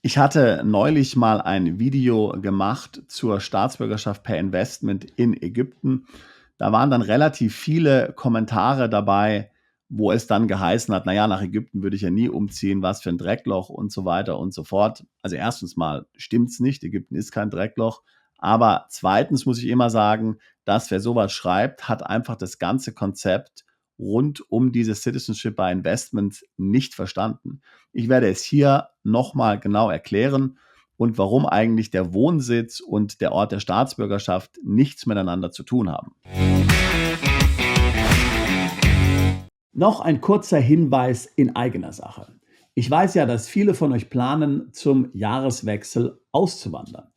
Ich hatte neulich mal ein Video gemacht zur Staatsbürgerschaft per Investment in Ägypten. Da waren dann relativ viele Kommentare dabei, wo es dann geheißen hat, na ja, nach Ägypten würde ich ja nie umziehen, was für ein Dreckloch und so weiter und so fort. Also erstens mal stimmt's nicht, Ägypten ist kein Dreckloch. Aber zweitens muss ich immer sagen, dass wer sowas schreibt, hat einfach das ganze Konzept rund um dieses Citizenship by Investment nicht verstanden. Ich werde es hier nochmal genau erklären und warum eigentlich der Wohnsitz und der Ort der Staatsbürgerschaft nichts miteinander zu tun haben. Noch ein kurzer Hinweis in eigener Sache. Ich weiß ja, dass viele von euch planen, zum Jahreswechsel auszuwandern.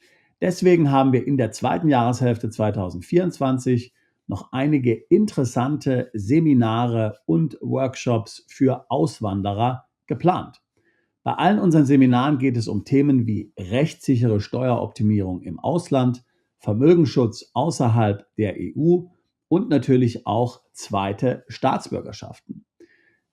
Deswegen haben wir in der zweiten Jahreshälfte 2024 noch einige interessante Seminare und Workshops für Auswanderer geplant. Bei allen unseren Seminaren geht es um Themen wie rechtssichere Steueroptimierung im Ausland, Vermögensschutz außerhalb der EU und natürlich auch zweite Staatsbürgerschaften.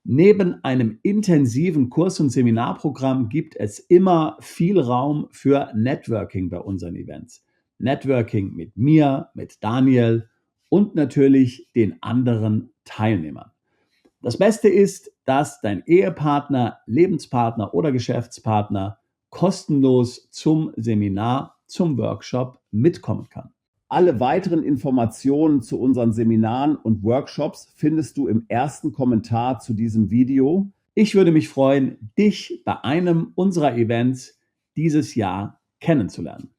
Neben einem intensiven Kurs- und Seminarprogramm gibt es immer viel Raum für Networking bei unseren Events. Networking mit mir, mit Daniel und natürlich den anderen Teilnehmern. Das Beste ist, dass dein Ehepartner, Lebenspartner oder Geschäftspartner kostenlos zum Seminar, zum Workshop mitkommen kann. Alle weiteren Informationen zu unseren Seminaren und Workshops findest du im ersten Kommentar zu diesem Video. Ich würde mich freuen, dich bei einem unserer Events dieses Jahr kennenzulernen.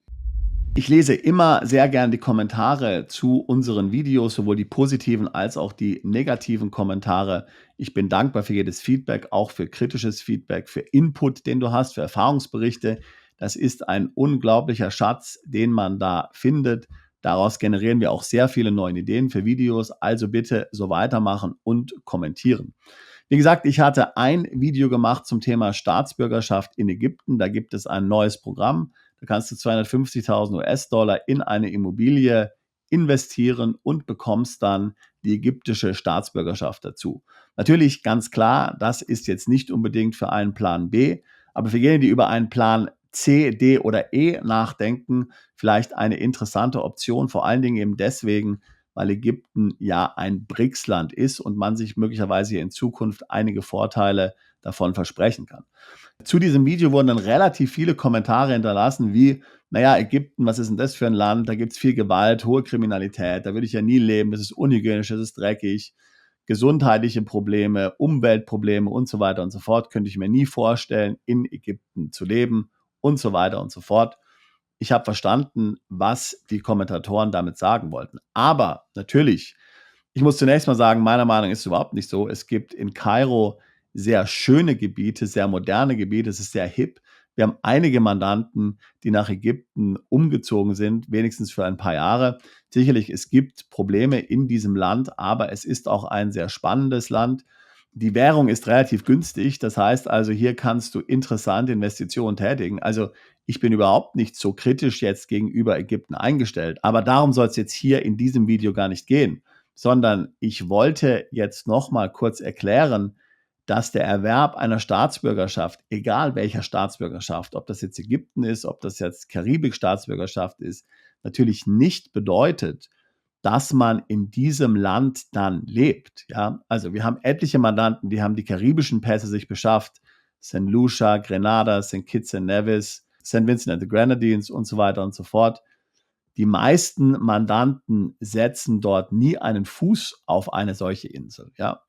Ich lese immer sehr gern die Kommentare zu unseren Videos, sowohl die positiven als auch die negativen Kommentare. Ich bin dankbar für jedes Feedback, auch für kritisches Feedback, für Input, den du hast, für Erfahrungsberichte. Das ist ein unglaublicher Schatz, den man da findet. Daraus generieren wir auch sehr viele neue Ideen für Videos. Also bitte so weitermachen und kommentieren. Wie gesagt, ich hatte ein Video gemacht zum Thema Staatsbürgerschaft in Ägypten. Da gibt es ein neues Programm. Da kannst du 250.000 US-Dollar in eine Immobilie investieren und bekommst dann die ägyptische Staatsbürgerschaft dazu. Natürlich ganz klar, das ist jetzt nicht unbedingt für einen Plan B, aber für jene, die über einen Plan C, D oder E nachdenken, vielleicht eine interessante Option, vor allen Dingen eben deswegen, weil Ägypten ja ein BRICS-Land ist und man sich möglicherweise in Zukunft einige Vorteile davon versprechen kann. Zu diesem Video wurden dann relativ viele Kommentare hinterlassen, wie, naja, Ägypten, was ist denn das für ein Land? Da gibt es viel Gewalt, hohe Kriminalität, da würde ich ja nie leben, das ist unhygienisch, das ist dreckig, gesundheitliche Probleme, Umweltprobleme und so weiter und so fort, könnte ich mir nie vorstellen, in Ägypten zu leben und so weiter und so fort. Ich habe verstanden, was die Kommentatoren damit sagen wollten. Aber natürlich, ich muss zunächst mal sagen, meiner Meinung nach ist es überhaupt nicht so. Es gibt in Kairo sehr schöne Gebiete, sehr moderne Gebiete, es ist sehr hip. Wir haben einige Mandanten, die nach Ägypten umgezogen sind, wenigstens für ein paar Jahre. Sicherlich, es gibt Probleme in diesem Land, aber es ist auch ein sehr spannendes Land. Die Währung ist relativ günstig, das heißt also, hier kannst du interessante Investitionen tätigen. Also ich bin überhaupt nicht so kritisch jetzt gegenüber Ägypten eingestellt, aber darum soll es jetzt hier in diesem Video gar nicht gehen, sondern ich wollte jetzt noch mal kurz erklären, dass der Erwerb einer Staatsbürgerschaft, egal welcher Staatsbürgerschaft, ob das jetzt Ägypten ist, ob das jetzt Karibik-Staatsbürgerschaft ist, natürlich nicht bedeutet, dass man in diesem Land dann lebt. Ja? Also wir haben etliche Mandanten, die haben die karibischen Pässe sich beschafft, St. Lucia, Grenada, St. Kitts and Nevis, St. Vincent and the Grenadines und so weiter und so fort. Die meisten Mandanten setzen dort nie einen Fuß auf eine solche Insel. Ja?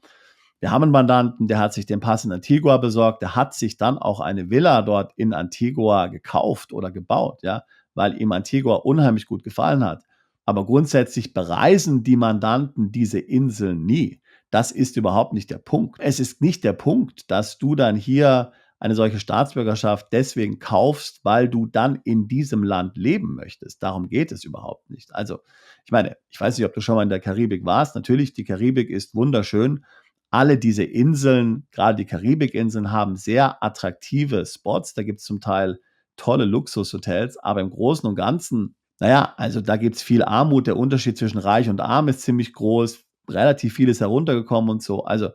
Wir haben einen Mandanten, der hat sich den Pass in Antigua besorgt, der hat sich dann auch eine Villa dort in Antigua gekauft oder gebaut, ja, weil ihm Antigua unheimlich gut gefallen hat. Aber grundsätzlich bereisen die Mandanten diese Inseln nie. Das ist überhaupt nicht der Punkt. Es ist nicht der Punkt, dass du dann hier eine solche Staatsbürgerschaft deswegen kaufst, weil du dann in diesem Land leben möchtest. Darum geht es überhaupt nicht. Also, ich meine, ich weiß nicht, ob du schon mal in der Karibik warst. Natürlich, die Karibik ist wunderschön. Alle diese Inseln, gerade die Karibikinseln, haben sehr attraktive Spots. Da gibt es zum Teil tolle Luxushotels, aber im Großen und Ganzen, naja, also da gibt es viel Armut. Der Unterschied zwischen reich und arm ist ziemlich groß. Relativ viel ist heruntergekommen und so. Also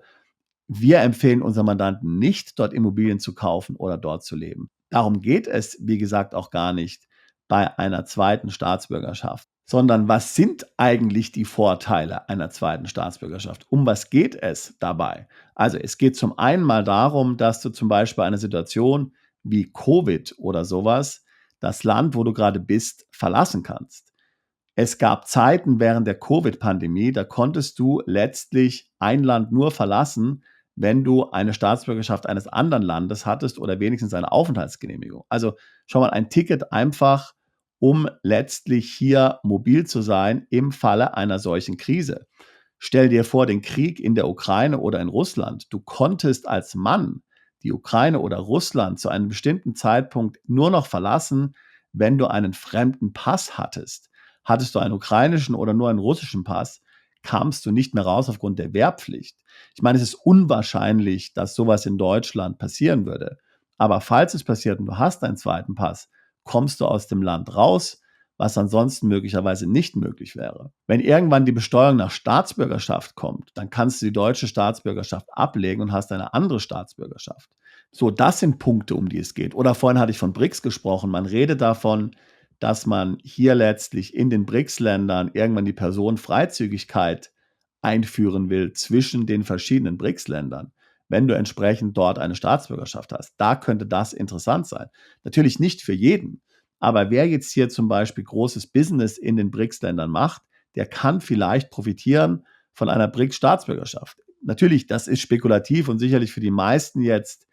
wir empfehlen unseren Mandanten nicht, dort Immobilien zu kaufen oder dort zu leben. Darum geht es, wie gesagt, auch gar nicht bei einer zweiten Staatsbürgerschaft, sondern was sind eigentlich die Vorteile einer zweiten Staatsbürgerschaft? Um was geht es dabei? Also es geht zum einen mal darum, dass du zum Beispiel eine Situation wie Covid oder sowas, das Land, wo du gerade bist, verlassen kannst. Es gab Zeiten während der Covid-Pandemie, da konntest du letztlich ein Land nur verlassen, wenn du eine Staatsbürgerschaft eines anderen Landes hattest oder wenigstens eine Aufenthaltsgenehmigung. Also schon mal ein Ticket einfach, um letztlich hier mobil zu sein im Falle einer solchen Krise. Stell dir vor, den Krieg in der Ukraine oder in Russland. Du konntest als Mann die Ukraine oder Russland zu einem bestimmten Zeitpunkt nur noch verlassen, wenn du einen fremden Pass hattest. Hattest du einen ukrainischen oder nur einen russischen Pass, kamst du nicht mehr raus aufgrund der Wehrpflicht. Ich meine, es ist unwahrscheinlich, dass sowas in Deutschland passieren würde. Aber falls es passiert und du hast einen zweiten Pass, kommst du aus dem Land raus, was ansonsten möglicherweise nicht möglich wäre. Wenn irgendwann die Besteuerung nach Staatsbürgerschaft kommt, dann kannst du die deutsche Staatsbürgerschaft ablegen und hast eine andere Staatsbürgerschaft. So, das sind Punkte, um die es geht. Oder vorhin hatte ich von BRICS gesprochen. Man redet davon, dass man hier letztlich in den BRICS-Ländern irgendwann die Personenfreizügigkeit einführen will zwischen den verschiedenen BRICS-Ländern, wenn du entsprechend dort eine Staatsbürgerschaft hast. Da könnte das interessant sein. Natürlich nicht für jeden, aber wer jetzt hier zum Beispiel großes Business in den BRICS-Ländern macht, der kann vielleicht profitieren von einer BRICS-Staatsbürgerschaft. Natürlich, das ist spekulativ und sicherlich für die meisten jetzt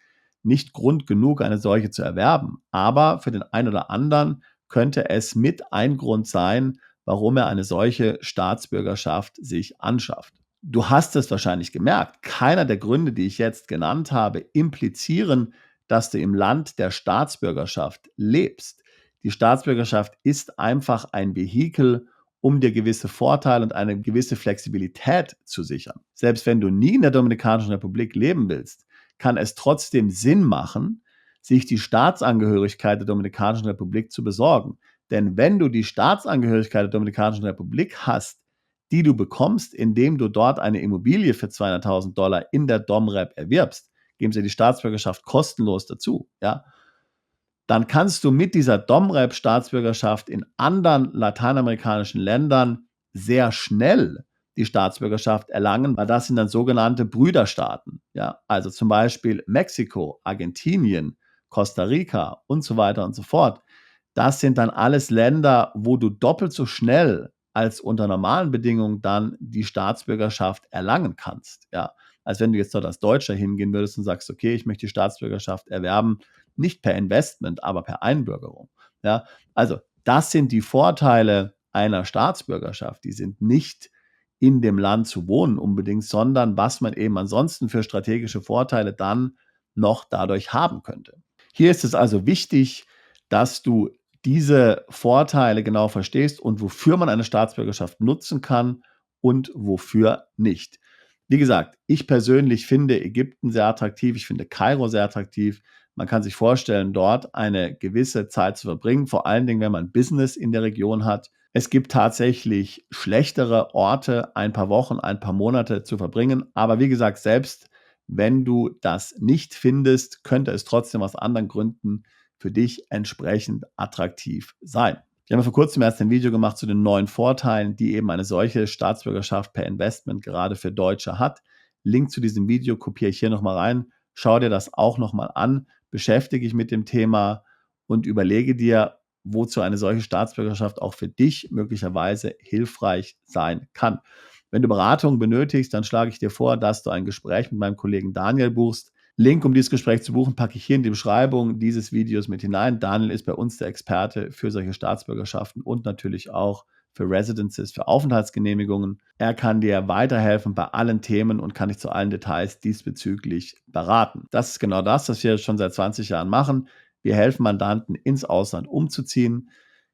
nicht Grund genug, eine solche zu erwerben. Aber für den einen oder anderen könnte es mit ein Grund sein, warum er eine solche Staatsbürgerschaft sich anschafft. Du hast es wahrscheinlich gemerkt, keiner der Gründe, die ich jetzt genannt habe, implizieren, dass du im Land der Staatsbürgerschaft lebst. Die Staatsbürgerschaft ist einfach ein Vehikel, um dir gewisse Vorteile und eine gewisse Flexibilität zu sichern. Selbst wenn du nie in der Dominikanischen Republik leben willst, kann es trotzdem Sinn machen, sich die Staatsangehörigkeit der Dominikanischen Republik zu besorgen. Denn wenn du die Staatsangehörigkeit der Dominikanischen Republik hast, die du bekommst, indem du dort eine Immobilie für $200.000 in der Domrep erwirbst, geben sie die Staatsbürgerschaft kostenlos dazu, ja, dann kannst du mit dieser Domrep-Staatsbürgerschaft in anderen lateinamerikanischen Ländern sehr schnell die Staatsbürgerschaft erlangen, weil das sind dann sogenannte Brüderstaaten. Ja, also zum Beispiel Mexiko, Argentinien, Costa Rica und so weiter und so fort. Das sind dann alles Länder, wo du doppelt so schnell als unter normalen Bedingungen dann die Staatsbürgerschaft erlangen kannst. Ja, als wenn du jetzt dort als Deutscher hingehen würdest und sagst, okay, ich möchte die Staatsbürgerschaft erwerben, nicht per Investment, aber per Einbürgerung. Ja, also das sind die Vorteile einer Staatsbürgerschaft. Die sind nicht in dem Land zu wohnen unbedingt, sondern was man eben ansonsten für strategische Vorteile dann noch dadurch haben könnte. Hier ist es also wichtig, dass du diese Vorteile genau verstehst und wofür man eine Staatsbürgerschaft nutzen kann und wofür nicht. Wie gesagt, ich persönlich finde Ägypten sehr attraktiv, ich finde Kairo sehr attraktiv. Man kann sich vorstellen, dort eine gewisse Zeit zu verbringen, vor allen Dingen, wenn man Business in der Region hat. Es gibt tatsächlich schlechtere Orte, ein paar Wochen, ein paar Monate zu verbringen. Aber wie gesagt, selbst wenn du das nicht findest, könnte es trotzdem aus anderen Gründen für dich entsprechend attraktiv sein. Ich habe vor kurzem erst ein Video gemacht zu den 9 Vorteilen, die eben eine solche Staatsbürgerschaft per Investment gerade für Deutsche hat. Link zu diesem Video kopiere ich hier nochmal rein. Schau dir das auch nochmal an, beschäftige dich mit dem Thema und überlege dir, wozu eine solche Staatsbürgerschaft auch für dich möglicherweise hilfreich sein kann. Wenn du Beratung benötigst, dann schlage ich dir vor, dass du ein Gespräch mit meinem Kollegen Daniel buchst. Link, um dieses Gespräch zu buchen, packe ich hier in die Beschreibung dieses Videos mit hinein. Daniel ist bei uns der Experte für solche Staatsbürgerschaften und natürlich auch für Residences, für Aufenthaltsgenehmigungen. Er kann dir weiterhelfen bei allen Themen und kann dich zu allen Details diesbezüglich beraten. Das ist genau das, was wir schon seit 20 Jahren machen. Wir helfen Mandanten, ins Ausland umzuziehen,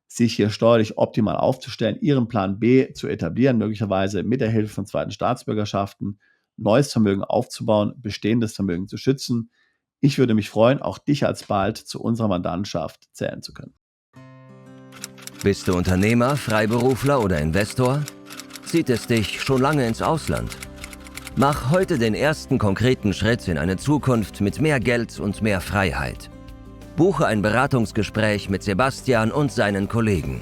sich hier steuerlich optimal aufzustellen, ihren Plan B zu etablieren, möglicherweise mit der Hilfe von zweiten Staatsbürgerschaften, neues Vermögen aufzubauen, bestehendes Vermögen zu schützen. Ich würde mich freuen, auch dich alsbald zu unserer Mandantschaft zählen zu können. Bist du Unternehmer, Freiberufler oder Investor? Zieht es dich schon lange ins Ausland? Mach heute den ersten konkreten Schritt in eine Zukunft mit mehr Geld und mehr Freiheit. Buche ein Beratungsgespräch mit Sebastian und seinen Kollegen.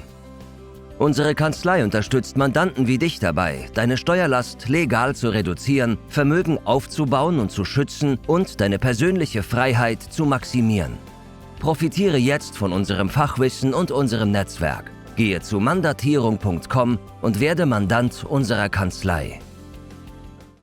Unsere Kanzlei unterstützt Mandanten wie dich dabei, deine Steuerlast legal zu reduzieren, Vermögen aufzubauen und zu schützen und deine persönliche Freiheit zu maximieren. Profitiere jetzt von unserem Fachwissen und unserem Netzwerk. Gehe zu mandatierung.com und werde Mandant unserer Kanzlei.